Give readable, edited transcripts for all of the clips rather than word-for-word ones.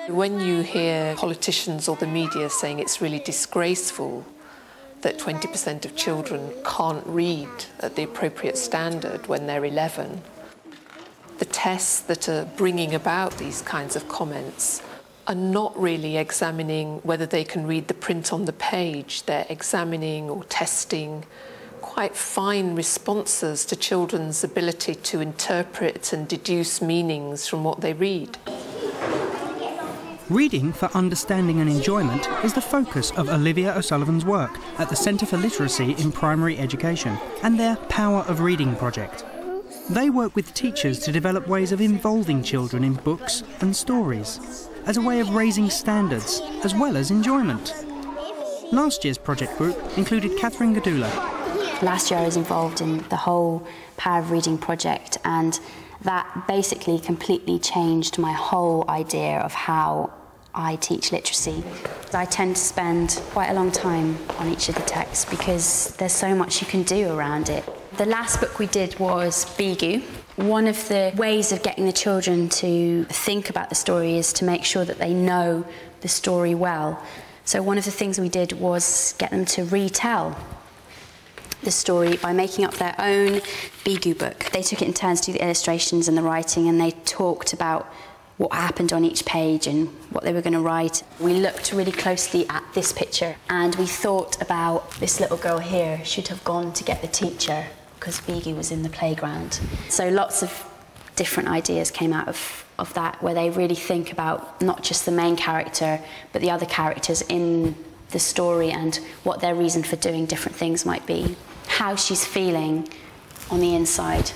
When you hear politicians or the media saying it's really disgraceful that 20% of children can't read at the appropriate standard when they're 11, the tests that are bringing about these kinds of comments are not really examining whether they can read the print on the page. They're examining or testing quite fine responses to children's ability to interpret and deduce meanings from what they read. Reading for understanding and enjoyment is the focus of Olivia O'Sullivan's work at the Centre for Literacy in Primary Education and their Power of Reading project. They work with teachers to develop ways of involving children in books and stories as a way of raising standards as well as enjoyment. Last year's project group included Catherine Gadula. Last year I was involved in the whole Power of Reading project, and that basically completely changed my whole idea of how I teach literacy. I tend to spend quite a long time on each of the texts because there's so much you can do around it. The last book we did was Bigu. One of the ways of getting the children to think about the story is to make sure that they know the story well. So one of the things we did was get them to retell the story by making up their own Bigu book. They took it in turns to do the illustrations and the writing, and they talked about what happened on each page and what they were going to write. We looked really closely at this picture and we thought about this little girl here should have gone to get the teacher because Bigu was in the playground. So lots of different ideas came out of that, where they really think about not just the main character but the other characters in the story and what their reason for doing different things might be, how she's feeling on the inside.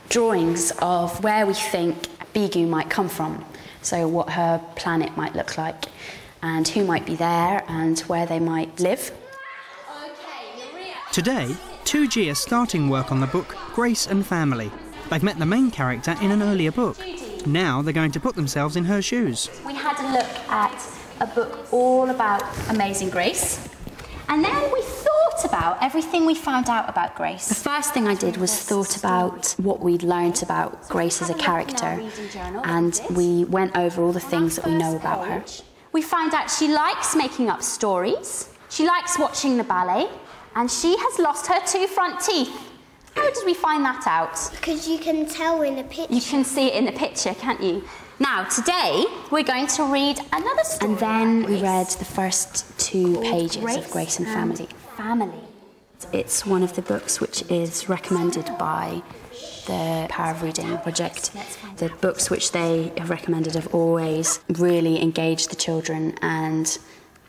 Drawings of where we think Bigu might come from, so what her planet might look like and who might be there and where they might live. Today, 2G are starting work on the book Grace and Family. They've met the main character in an earlier book. Now they're going to put themselves in her shoes. We had a look at a book all about Amazing Grace, and then we thought about everything we found out about Grace. The first thing I did was thought about what we'd learnt about Grace as a character, and we went over all the things that we know about her. We found out she likes making up stories, she likes watching the ballet, and she has lost her 2 front teeth. How did we find that out? Because you can tell in the picture. You can see it in the picture, can't you? Now, today, we're going to read another story. And then we read the first 2 pages of Grace and Family. It's one of the books which is recommended by the Power of Reading project. The books which they have recommended have always really engaged the children and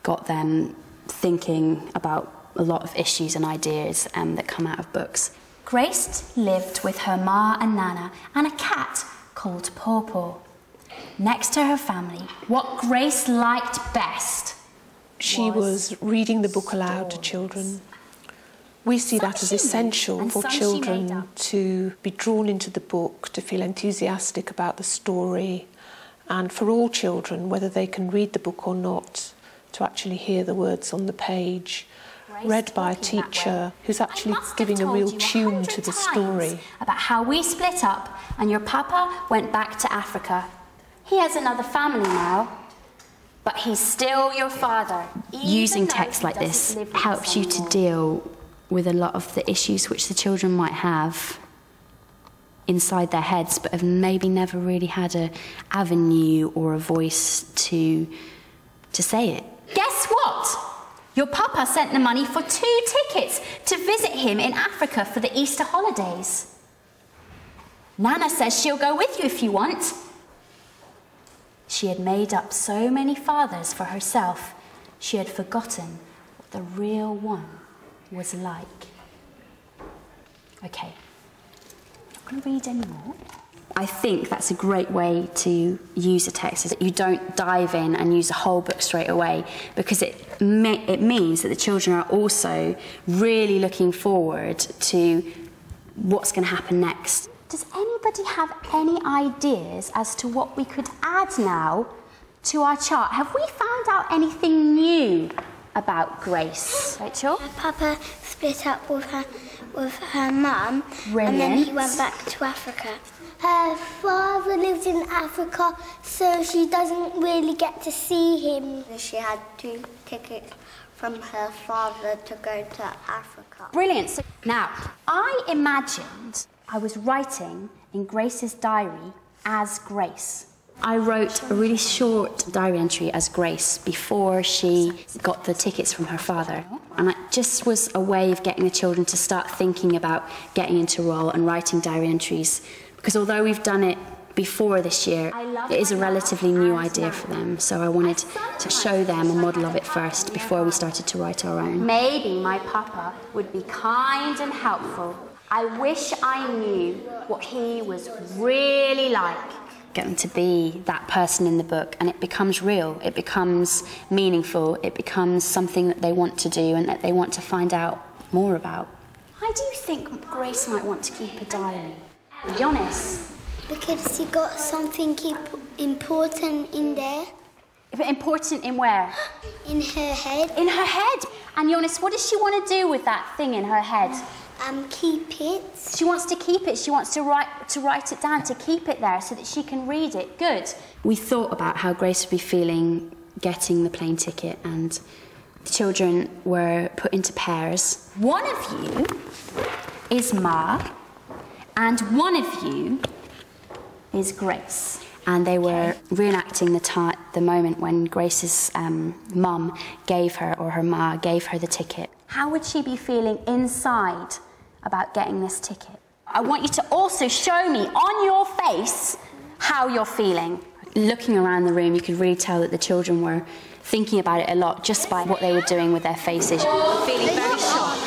got them thinking about a lot of issues and ideas that come out of books. Grace lived with her ma and nana and a cat called Pawpaw. Next to her family, what Grace liked best She was reading the book aloud to children. We see that as essential for children to be drawn into the book, to feel enthusiastic about the story, and for all children, whether they can read the book or not, to actually hear the words on the page, read by a teacher who's actually giving a real tune to the story. About how we split up and your papa went back to Africa. He has another family now, but he's still your father. Using text like this helps you to deal with a lot of the issues which the children might have inside their heads, but have maybe never really had an avenue or a voice to say it. Guess what? Your papa sent the money for 2 tickets to visit him in Africa for the Easter holidays. Nana says she'll go with you if you want. She had made up so many fathers for herself, she had forgotten what the real one was like. Okay, I'm not going to read anymore. I think that's a great way to use a text, is that you don't dive in and use the whole book straight away, because it means that the children are also really looking forward to what's going to happen next. Does anybody have any ideas as to what we could add now to our chart? Have we found out anything new about Grace? Rachel? Her papa split up with her with her mum. Brilliant. And then he went back to Africa. Her father lives in Africa, so she doesn't really get to see him. She had 2 tickets from her father to go to Africa. Brilliant. So now, I imagined I was writing in Grace's diary as Grace. I wrote a really short diary entry as Grace before she got the tickets from her father. And it just was a way of getting the children to start thinking about getting into role and writing diary entries. Because although we've done it before this year, it is a relatively new idea for them. So I wanted to show them a model of it first before we started to write our own. Maybe my papa would be kind and helpful. I wish I knew what he was really like. Get them to be that person in the book, and it becomes real, it becomes meaningful, it becomes something that they want to do and that they want to find out more about. Why do you think Grace might want to keep a diary? Be honest. Because she got something important in there. Important in where? In her head. In her head. And Jonas, what does she want to do with that thing in her head? Keep it. She wants to keep it. She wants to write it down, to keep it there so that she can read it. Good. We thought about how Grace would be feeling getting the plane ticket, and the children were put into pairs. One of you is Ma, and one of you is Grace. And they were reenacting the moment when Grace's mum gave her, or her ma gave her the ticket. How would she be feeling inside about getting this ticket? I want you to also show me on your face how you're feeling. Looking around the room, you could really tell that the children were thinking about it a lot just by what they were doing with their faces. Feeling very shocked.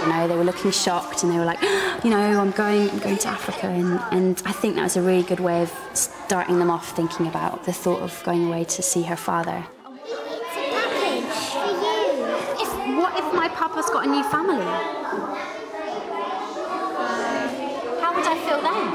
You know, they were looking shocked, and they were like, you know, I'm going to Africa, and I think that was a really good way of starting them off thinking about the thought of going away to see her father. It's a package for you. What if my papa's got a new family? How would I feel then?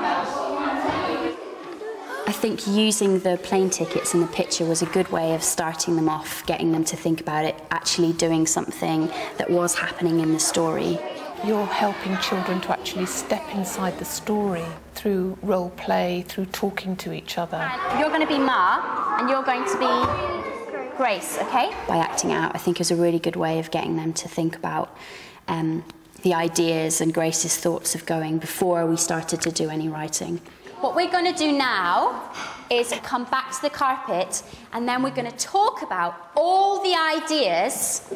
I think using the plane tickets in the picture was a good way of starting them off, getting them to think about it, actually doing something that was happening in the story. You're helping children to actually step inside the story through role play, through talking to each other. And you're going to be Ma, and you're going to be Grace, okay? By acting out, I think it was a really good way of getting them to think about the ideas and Grace's thoughts of going before we started to do any writing. What we're going to do now is come back to the carpet, and then we're going to talk about all the ideas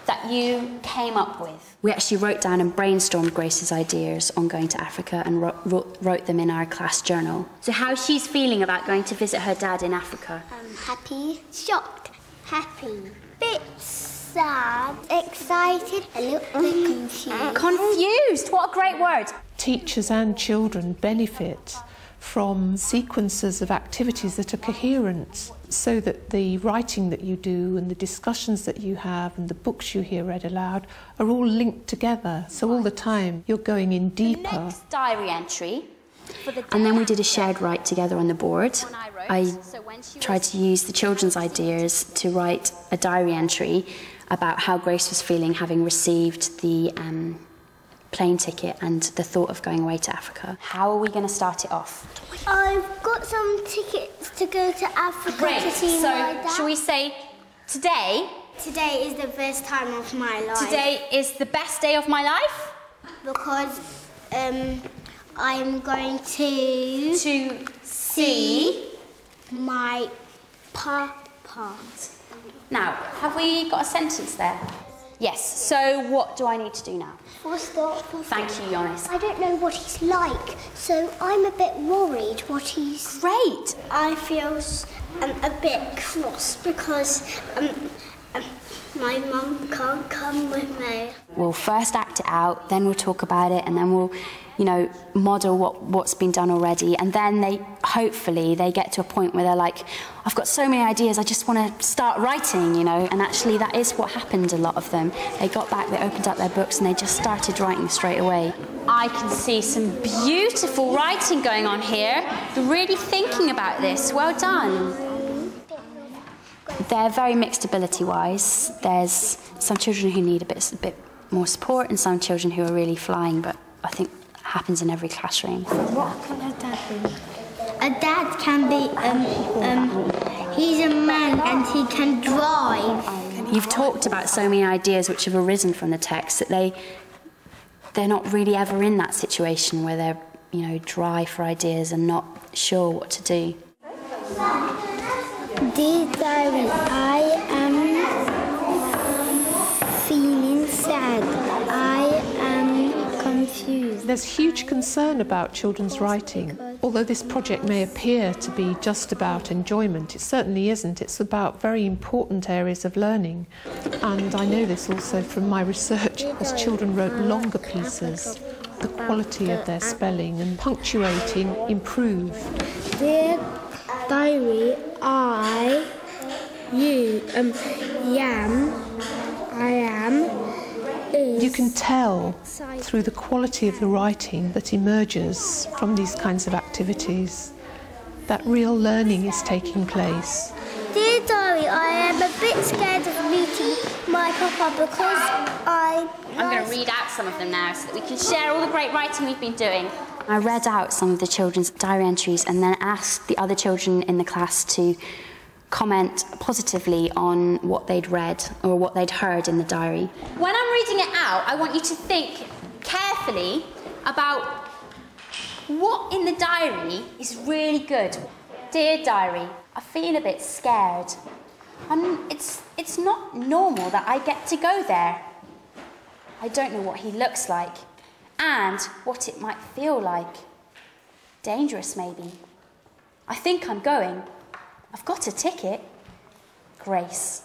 that you came up with. We actually wrote down and brainstormed Grace's ideas on going to Africa and wrote them in our class journal. So how's she feeling about going to visit her dad in Africa? Happy, shocked, happy, bit sad, excited, a little bit confused. Confused! What a great word! Teachers and children benefit from sequences of activities that are coherent, so that the writing that you do and the discussions that you have and the books you hear read aloud are all linked together. So all the time you're going in deeper. The next diary entry. And then we did a shared write together on the board. I tried to use the children's ideas to write a diary entry about how Grace was feeling having received the plane ticket and the thought of going away to Africa. How are we going to start it off? I've got some tickets to go to Africa to see my dad. So, shall we say today? Today is the best time of my life. Today is the best day of my life? Because I'm going to see my papa. Now, have we got a sentence there? Yes, so what do I need to do now? Thank you, Jonas. I don't know what he's like, so I'm a bit worried what he's... Great! I feel a bit cross because my mum can't come with me. We'll first act it out, then we'll talk about it, and then we'll, you know, model what's been done already, and then hopefully they get to a point where they're like, I've got so many ideas, I just want to start writing, you know, and actually that is what happened, a lot of them. They got back, they opened up their books, and they just started writing straight away. I can see some beautiful writing going on here. You're really thinking about this. Well done. They're very mixed ability-wise. There's some children who need a bit more support and some children who are really flying, but I think it happens in every classroom. What can a dad be? A dad can be, he's a man and he can drive. You've talked about so many ideas which have arisen from the text that they're not really ever in that situation where they're, you know, dry for ideas and not sure what to do. Dear Diary, I am feeling sad. I am confused. There's huge concern about children's writing. Although this project may appear to be just about enjoyment, it certainly isn't. It's about very important areas of learning. And I know this also from my research. As children wrote longer pieces, the quality of their spelling and punctuating improved. Dear Diary, I am. You can tell through the quality of the writing that emerges from these kinds of activities that real learning is taking place. Dear Diary, I am a bit scared of meeting my papa because I'm going to read out some of them now so that we can share all the great writing we've been doing. I read out some of the children's diary entries and then asked the other children in the class to comment positively on what they'd read or what they'd heard in the diary. When I'm reading it out, I want you to think carefully about what in the diary is really good. Dear Diary, I feel a bit scared. It's not normal that I get to go there. I don't know what he looks like and what it might feel like. Dangerous, maybe. I think I'm going. I've got a ticket. Grace.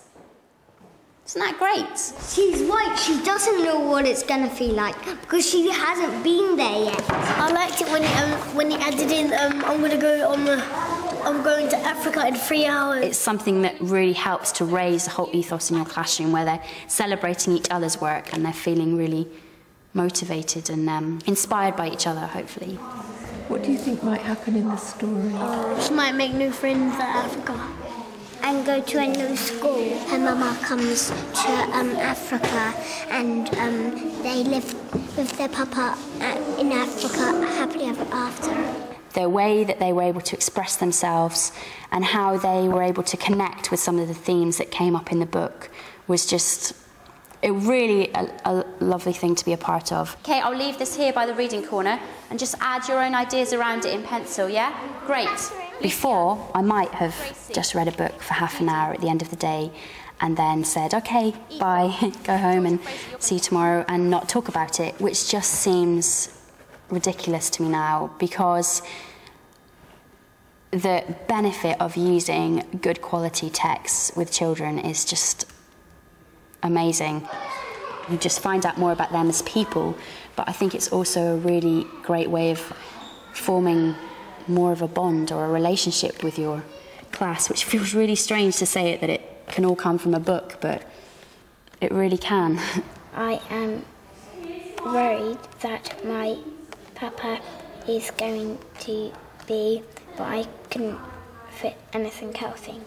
Isn't that great? She's right, she doesn't know what it's going to feel like because she hasn't been there yet. I liked it when he added in, I'm going to Africa in 3 hours. It's something that really helps to raise the whole ethos in your classroom where they're celebrating each other's work and they're feeling really motivated and inspired by each other, hopefully. What do you think might happen in the story? She might make new friends at Africa and go to a new school. Her mama comes to Africa and they live with their papa in Africa happily ever after. The way that they were able to express themselves and how they were able to connect with some of the themes that came up in the book was just really a lovely thing to be a part of. Okay, I'll leave this here by the reading corner and just add your own ideas around it in pencil, yeah? Great. Before, I might have just read a book for half an hour at the end of the day and then said, okay, bye, go home and see you tomorrow and not talk about it, which just seems ridiculous to me now because the benefit of using good quality texts with children is just amazing. You just find out more about them as people, but I think it's also a really great way of forming more of a bond or a relationship with your class, which feels really strange to say it, that it can all come from a book, but it really can. I am worried that my papa is going to be, but I couldn't fit anything else in.